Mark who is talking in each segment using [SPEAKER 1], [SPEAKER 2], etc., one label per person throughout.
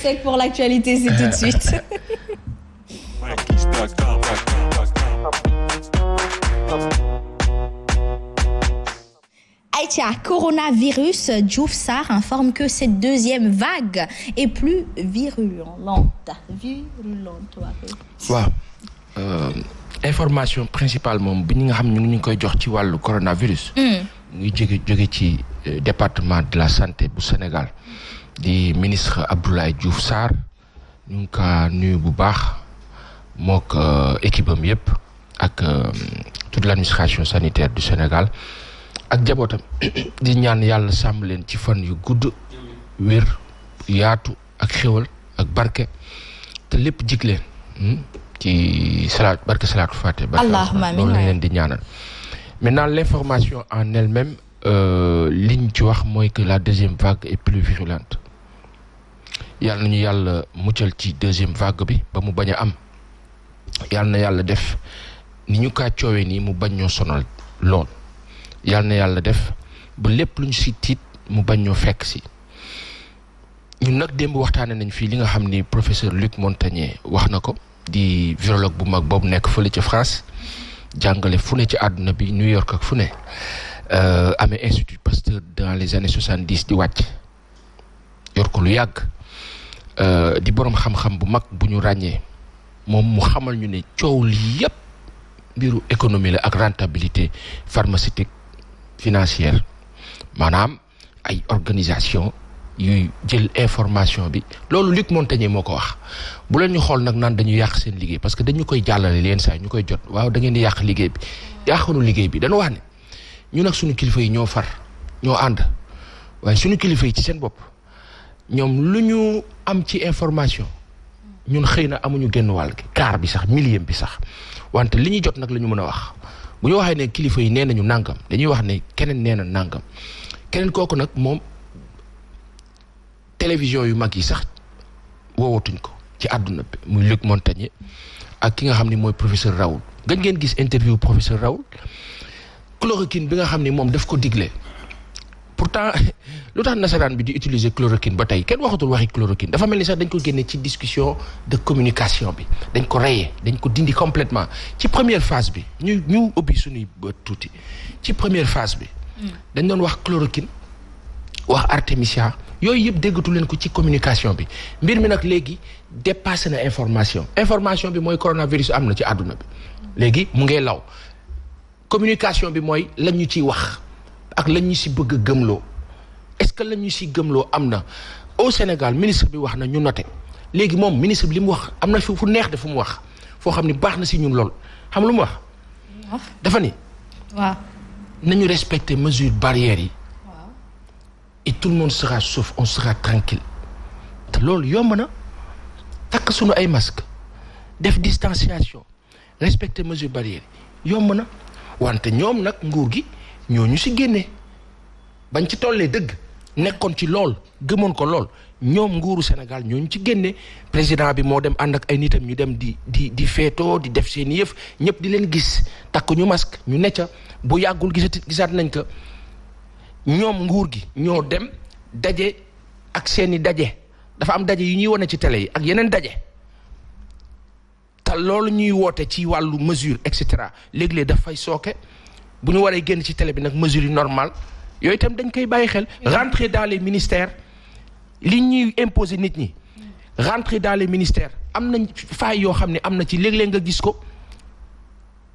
[SPEAKER 1] C'est pour l'actualité, c'est tout de suite. Aïcha, coronavirus, Diouf Sarr informe que cette deuxième vague est plus virulente.
[SPEAKER 2] waaw information principale moom bi ñi nga xam ñu ngi koy jox ci wàllu coronavirus. muy jóge ci département de la santé bu Sénégal di ministre Abdoulaye Diouf Sarr ñu ngi ko nuyu bu baax mook équipe am yëpp ak toute l'administration sanitaire du Sénégal ak jabootam di ñaan yàlla sàmm leen ci fan yu gudd wér yaatu ak xéwal ak barke te lépp jig leen ci salaat barke salaatu fàtte
[SPEAKER 1] allahumma amiin
[SPEAKER 2] loolu lañ leen di ñaanal. Maintenant l'information en elle-même liñ ci wax mooy que la deuxième vague est plus virulente yàlla nañu yàlla muccal ci deuxième vague bi ba mu bañ a am yàlla na yàlla def ni ñu kaa coowee nii mu bañ ñoo sonal lool yàlla na yàlla def ba lépp lu ñu si tiit mu bañ ñoo fekk si. ñun nag démb waxtaane nañ fii li nga xam ni professeur Luc Montagnier wax na ko di virologue bu mag boobu nekk fële ci France jàngale fu ne ci àdduna bi New York ak fu ne amee Institut Pasteur dans les années 70 di wàcc yor ko lu yàgg di boroom xam-xam bu mag bu ñu ràññee moom mu xamal ñu ne coow li yépp mbiru économie la ak rentabilité pharmaceutique financière maanaam ay organisation yuy jël information bi loolu Luc Montagnier moo ko wax bu leen ñu xool nag naan dañu yàq seen liggéey parce que dañu koy jàllale leen saa ñu koy jot waaw da ngeen di yàq liggéey bi yàqunu liggéey bi dañu wax ne ñu nag suñu kilifa yi ñoo far ñoo ànd waaye suñu kilifa yi ci seen bopp ñoom lu ñu am ci information ñun xëy na amuñu genn wàll gi quart bi sax millième bi sax wante li ñuy jot nag la ñu mën a wax bu ñu waxee ne kilifa yi nee nañu nàngam dañuy wax ne keneen nee na nàngam keneen kooku nag moom télévision yu mag yi sax woowatuñ ko ci àdduna bi muy Luc Montagnier ak ki nga xam ni mooy professeur Raoult gën ngeen gis interview professeur Raoult chloroquine bi nga xam ni moom daf ko digle pourtant lu tax nasaraan bi di utiliser chloroquine ba tey kenn waxatul waxi chloroquine dafa mel ni sax dañ ko génne ci discussion de communication bi dañ ko rayé dañ ko dindi complètement ci première phase bi ñu ubbi suñuy bët tuuti ci première phase bi dañ doon wax chloroquine wax artémisia yooyu yëpp déggatu leen ko ci communication bi mbir mi nag léegi dépassé na information bi mooy coronavirus am na ci àdduna bi léegi mu ngay law communication bi mooy lañ ñu ciy wax ak lañ ñu si bëgg a gëmloo est-ce que lañ ñu si gëmloo am na au Sénégal ministre bi wax na ñu noté léegi moom ministre bi li mu wax am na fu neex de fu mu wax foo xam ni baax na si ñun lool xam lu mu wax dafa ni
[SPEAKER 1] waaw
[SPEAKER 2] nañu respecter mesures barrières yi et tout le monde sera sauf on sera tranquille te loolu yomb na takk suñu ay masque def distanciation respecter mesures barrières yomb na wante ñoom nag nguur gi ñoo ñu ci génne bañ ci tollee dëgg nekkoon ci lool gëmoon ko lool ñoom nguuru Sénégal ñoo ñu ci génne président bi moo dem ànd ak ay nitam ñu dem di feetoo di def seen yëf ñëpp di leen gis takk ñu masque ñu necca bu yàggul gisaat nañ ko ñoom nguur gi ñoo dem daje ak seeni daje dafa am daje yu ñuy wane ci télé yi ak yeneen daje te loolu ñuy woote ci wàllu mesure et cetera léeg-léeg dafay sooke bu ñu waree génn ci télé bi nag mesure yi normal yooyu itam dañ koy bàyyi xel rentrer dans les ministères li ñuy imposer nit ñi rentrer dans les ministères am nañ faay yoo xam ne am na ci léeg-léeg nga gis ko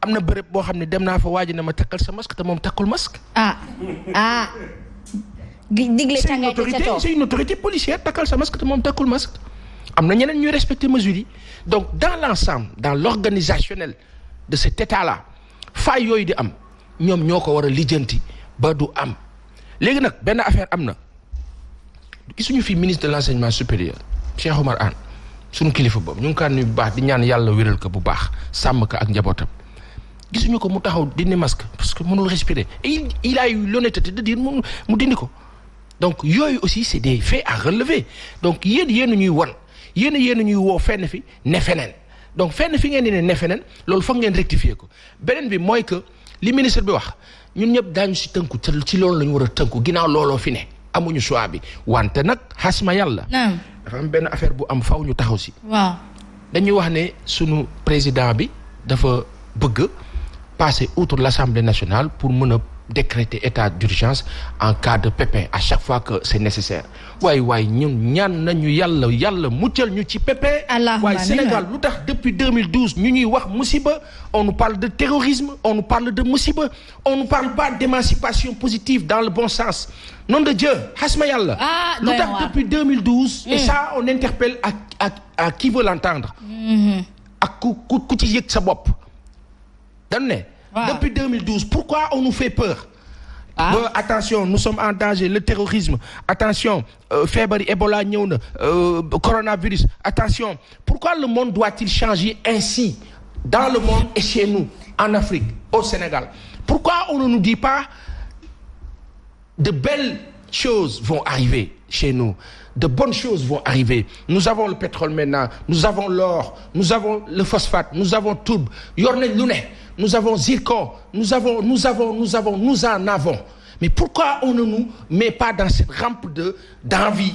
[SPEAKER 2] am na bërëb boo xam ne dem naa fa waaj na ma takkal sa masque te moom takkul masque.
[SPEAKER 1] digle
[SPEAKER 2] c'est une autorité policière takkal sa masque te moom takkul masque. am na ñeneen ñuy respecter mesures yi donc dans l'ensemble dans l'organisationnel de cet état là faay yooyu di am ñoom ñoo ko war a lijjanti ba du am léegi nag benn affaire am na gisuñu fi ministre de l'enseignement supérieur Cheikh Oumar Anne suñu kilifa boobu ñu ngi kaan ni bu baax di ñaan yàlla wéral ko bu baax sàmm ko ak njabootam. gisuñu ko mu taxaw dindi masque parce que mënul respirer et il a eu l'honnêteté de dire mu dindi ko donc yooyu aussi c'est des faits à relever donc yéen ñuy wan yéen ñuy woo fenn fi ne feneen donc fenn fi ngeen di ne feneen loolu foog ngeen rectifier ko beneen bi mooy que li ministre bi wax ñun ñëpp daañu si tënku ci loolu la ñu war a tënku ginnaaw looloo fi ne amuñu choix bi wante nag xasma yàlla dafa am benn affaire bu am faw ñu taxaw si.
[SPEAKER 1] waaw
[SPEAKER 2] dañuy wax ne sunu président bi dafa bëgg passer outre l'Assemblée nationale pour mën a décréter état d'urgence en cas de pépin à chaque fois que c'est nécessaire waaye ñun ñaan nañu yàlla muccal ñu ci pépin. waaye Sénégal lu tax depuis 2012 ñu ñuy wax musiba on nous parle de terrorisme on nous parle de musiba on nous parle pas d'émancipation positive dans le bon sens nom de Dieu xasma yàlla. lu tax depuis 2012. et ça on interpelle à qui veut l'entendre. ak ku ci yëg sa bopp. dañ ne. Depuis 2012, pourquoi on nous fait peur? Attention, nous sommes en danger, le terrorisme. Attention, feebar Ebola ñëw na, coronavirus. Attention, pourquoi le monde doit-il changer ainsi dans le monde et chez nous, en Afrique, au Sénégal? Pourquoi on ne nous dit pas de belles choses vont arriver chez nous? De bonnes choses vont arriver. Nous avons le pétrole maintenant, nous avons l'or, nous avons le phosphate, nous avons tourbe, yor nañ lu ne. Nous avons zircon, nous en avons. Mais pourquoi on ne nous met pas dans cette rampe d'envie,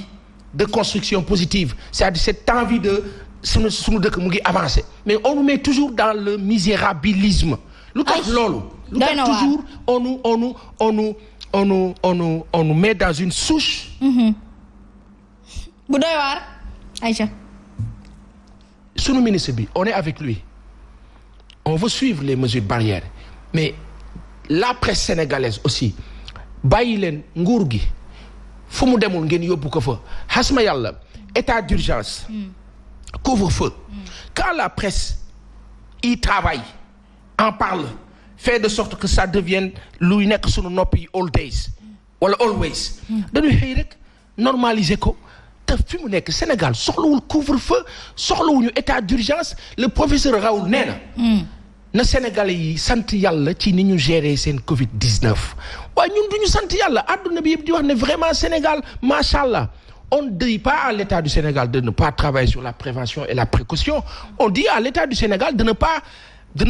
[SPEAKER 2] de construction positive? C'est-à-dire cette envie de sunu dëkk mu ngi avancer. Mais on nous met toujours dans le misérabilisme. Lu tax loolu? Lu tax toujours on nous met dans une souche.
[SPEAKER 1] Bu doy waar. Aïcha.
[SPEAKER 2] Sunu ministre bi, on est avec lui. On veut suivre les mesures barrières mais la presse sénégalaise aussi bàyyi leen nguur gi fu mu demul ngeen yóbbu ko fa xasma yàlla état d'urgence couvre-feu quand la presse y travaille en parle fait de sorte que ça devienne luy nekk sunu nopp yi all days wala always dañuy xëy rek normaliser ko te fi mu nekk Sénégal soxlawul couvre-feu soxlawuñu état d'urgence le professeur Raoul nee na Sénégalais yi sant yàlla ci ni ñu gérer seen Covid-19 waaye ñun duñu sant yàlla adduna bi yëpp di wax ne vraiment Sénégal macha allah on ne dit pas à l'État du Sénégal de ne pas travailler sur la prévention et la précaution on dit à l'État du Sénégal de ne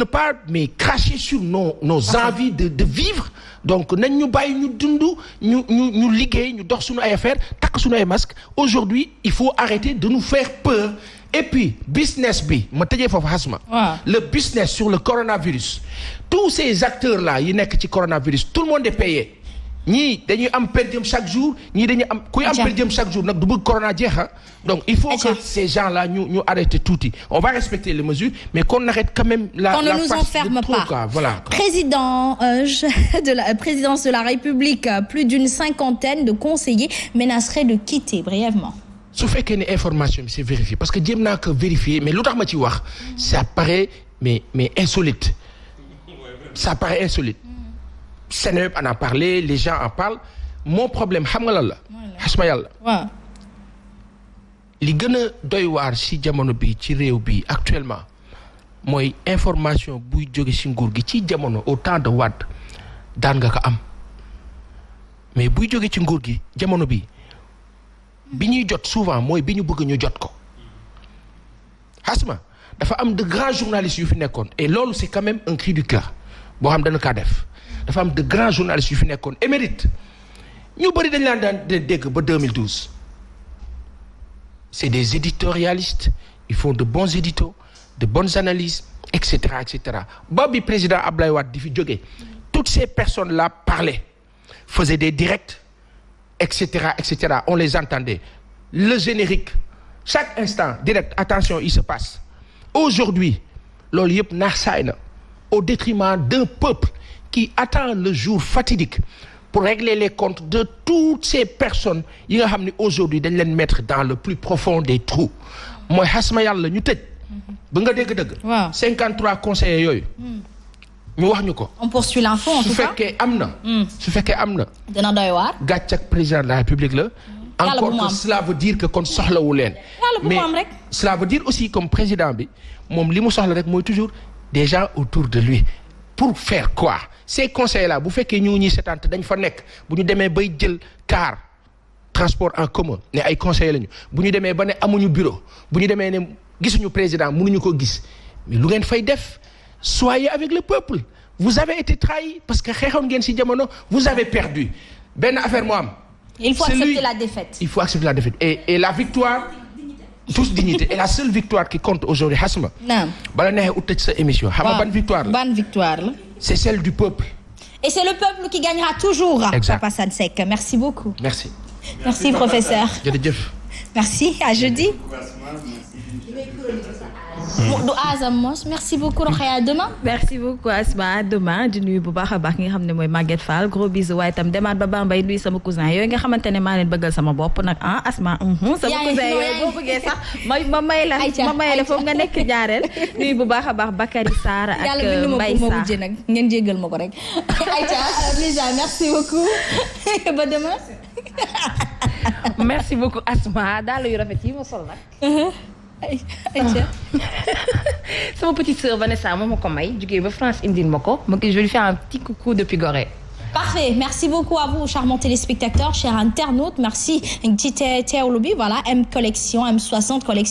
[SPEAKER 2] pas mais cracher sur nos envies de vivre donc nañ ñu bàyyi ñu dund ñu liggéey ñu dox suñu ay affaire takk suñu ay masque aujourd'hui il faut arrêter de nous faire peur et puis business bi ma tëjee foofu xasma le business sur le coronavirus tous ces acteurs là yi nekk ci coronavirus tout le monde est payé ñii dañuy am per diem chaque jour ñii dañuy am kuy am per diem chaque jour nag du bëgg corona jeexa donc il faut que ces gens là ñu arrêter tuuti on va respecter les mesures mais qu'on arrête quand même la
[SPEAKER 1] qu'on ne nous enferme pas
[SPEAKER 2] voilà
[SPEAKER 1] présidence de la République plus d'une cinquantaine de conseillers menaceraient de quitter brièvement
[SPEAKER 2] su fekkee ne information bi c'est vérifié parce que jéem naa ko vérifier mais lu tax ma ci wax ça paraît mais insolite ça paraît insolite Seneweb en a parlé les gens en parlent mon problème xam nga lan la xasma yàlla li gën a doy waar ci jamono bi ci réew bi actuellement mooy information buy jóge ci nguur gi ci jamono au temps de Wade daan nga ko am mais buy jóge ci nguur gi jamono bi ñuy jot souvent mooy bi ñu bëgg ñu jot ko xasma dafa am de grands journalistes yu fi nekkoon et loolu c'est quand même un cri du cœur boo xam dana kaa def dafa am de grands journalistes yu fi nekkoon émérite ñu bëri dañ laan daan dégg ba 2012 c'est des éditorialistes ils font de bons éditos de bonnes analyses etc ba bi président Abdoulaye Wade di fi jógee toutes ces personnes là parlaient faisaient des directs etc on les entendait le générique chaque instant direct attention il se passe aujourd'hui loolu yëpp naax saay na au détriment d'un peuple qui attend le jour fatidique pour régler les comptes de toutes ces personnes yi nga xam ne aujourd'hui dañ leen mettre dans le plus profond des trous mooy xasma yàlla ñu tëj ba nga dégg dëgg 53 conseillers yooyu ñu wax ñu ko
[SPEAKER 1] on poursuit l'info en tout cas
[SPEAKER 2] su fekkee am na
[SPEAKER 1] dina doy waar
[SPEAKER 2] gàcc ak président de la République la encore que cela veut dire que kon soxlawu leen mais cela veut dire aussi comme président bi moom li mu soxla rek mooy toujours des gens autour de lui pour faire quoi ces conseils là bu fekkee ñu ngi ñuy seetaan dañ fa nekk bu ñu demee bay jël car transport en commun ne ay conseillers lañu bu ñu demee ba ne amuñu bureau bu ñu demee ne gisuñu président mënuñu ko gis mais lu ngeen fay def soyez avec le peuple vous avez été trahi parce que xeexoon ngeen ci jamono vous avez perdu benn affaire moo am
[SPEAKER 1] il faut accepter la défaite
[SPEAKER 2] il faut accepter la défaite et la victoire tous dignité et la seule victoire qui compte aujourd'hui Hasma.
[SPEAKER 1] naam.
[SPEAKER 2] bala neexee ut tëj sa émission. xam nga ban victoire la
[SPEAKER 1] ban victoire la.
[SPEAKER 2] c'est celle du peuple.
[SPEAKER 1] Et c'est le peuple qui gagnera toujours.
[SPEAKER 2] Exact.
[SPEAKER 1] Papa Sansek, merci beaucoup.
[SPEAKER 2] Merci.
[SPEAKER 1] Merci professeur.
[SPEAKER 2] jërëjëf.
[SPEAKER 1] Merci, à jeudi. Du Azam Mos, merci beaucoup Rokhaya, à demain.
[SPEAKER 3] Merci beaucoup Asma, à demain di nuyu bu baax a baax ki nga xam ne mooy Maguette Fall gros bisou waaye itam demaat ba Bambey nuyu sama cousin yooyu nga xamante ne maa leen bëggal sama bopp nag Asma sama cousin yooyu boo bëggee sax ma may la foofu nga nekk jaareel nuyu bu baax a baax Bakary Sarr ak Mbaye Sarr
[SPEAKER 1] nag ngeen jéggal ma ko rek Aïcha Lisa merci beaucoup ba demain.
[SPEAKER 3] Merci beaucoup Asma daal yu rafet yi ma sol nag. Sama petite sœur Vanessa moo ma ko may jógee ba France indil ma ko je vais lui faire un petit coucou depuis Gorée.
[SPEAKER 1] Parfait, merci beaucoup à vous charmants téléspectateurs, chers internautes, merci. Une petite théologie, voilà, M collection, M60 collection.